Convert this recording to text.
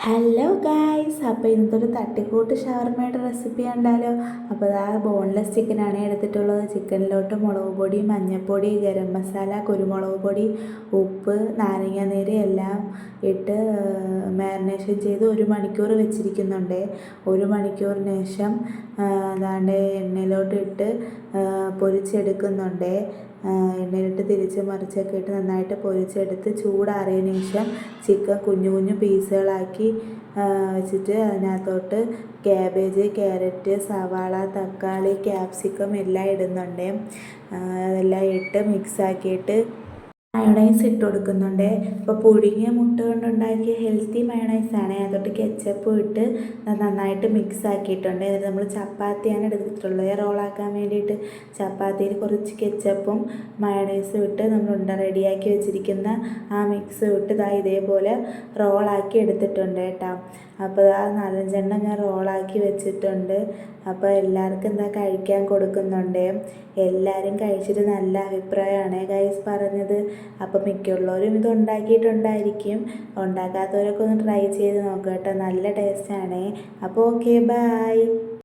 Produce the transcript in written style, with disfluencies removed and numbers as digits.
Hello guys, അപ്പോൾ ഇന്നത്തെ ഒരു തട്ടിക്കൂട്ട് ഷവർമയുടെ റെസിപ്പി കണ്ടാലോ. അപ്പോൾ ഇതാ ബോൺലെസ് ചിക്കനാണ് എടുത്തിട്ടുള്ളത്. ചിക്കനിലോട്ട് മുളക് പൊടി, മഞ്ഞൾപ്പൊടി, ഗരം മസാല, കുരുമുളക് പൊടി, ഉപ്പ്, നാരങ്ങാനീര് എല്ലാം ഇട്ട് മാരിനേഷൻ ചെയ്ത് 1 മണിക്കൂർ വെച്ചിരിക്കുന്നുണ്ട്. 1 മണിക്കൂറിന് ശേഷം അതാണ്ട് എണ്ണയിലോട്ട് ഇട്ട് പൊരിച്ചെടുക്കുന്നുണ്ട്. എണ്ണയിലിട്ട് തിരിച്ച് മറിച്ചൊക്കെ ഇട്ട് നന്നായിട്ട് പൊരിച്ചെടുത്ത് ചൂടാറിയതിന് ശേഷം ചിക്കൻ കുഞ്ഞു കുഞ്ഞു പീസുകളാക്കി വെച്ചിട്ട് അതിനകത്തോട്ട് ക്യാബേജ്, ക്യാരറ്റ്, സവാള, തക്കാളി, ക്യാപ്സിക്കം എല്ലാം ഇടുന്നുണ്ട്. അതെല്ലാം ഇട്ട് മിക്സാക്കിയിട്ട് മയണൈസ് ഇട്ട് കൊടുക്കുന്നുണ്ട്. ഇപ്പോൾ പുഴുങ്ങിയ മുട്ട കൊണ്ടുണ്ടാക്കിയ ഹെൽത്തി മയണൈസാണ്. അതോട്ട് കെച്ചപ്പും ഇട്ട് നന്നായിട്ട് മിക്സ് ആക്കിയിട്ടുണ്ട്. എന്നിട്ട് നമ്മൾ ചപ്പാത്തിയാണ് എടുത്തിട്ടുള്ളത്. റോളാക്കാൻ വേണ്ടിയിട്ട് ചപ്പാത്തിയിൽ കുറച്ച് കെച്ചപ്പും മയണൈസും ഇട്ട് നമ്മൾ റെഡിയാക്കി വെച്ചിരിക്കുന്ന ആ മിക്സ് ഇട്ട് ഇതേപോലെ റോളാക്കി എടുത്തിട്ടുണ്ട് കേട്ടോ. അപ്പോൾ ആ 4-5 ഞാൻ റോളാക്കി വെച്ചിട്ടുണ്ട്. അപ്പോൾ എല്ലാവർക്കും കഴിക്കാൻ കൊടുക്കുന്നുണ്ട്. എല്ലാവരും കഴിച്ചിട്ട് നല്ല അഭിപ്രായമാണ് ഗൈസ് പറഞ്ഞത്. അപ്പോൾ മിക്കുള്ളവരും ഇത് ഉണ്ടാക്കിയിട്ടുണ്ടായിരിക്കും. ഉണ്ടാക്കാത്തവരൊക്കെ ഒന്ന് ട്രൈ ചെയ്ത് നോക്കുക കേട്ടോ. നല്ല ടേസ്റ്റാണ്. അപ്പോൾ ഓക്കെ, ബൈ.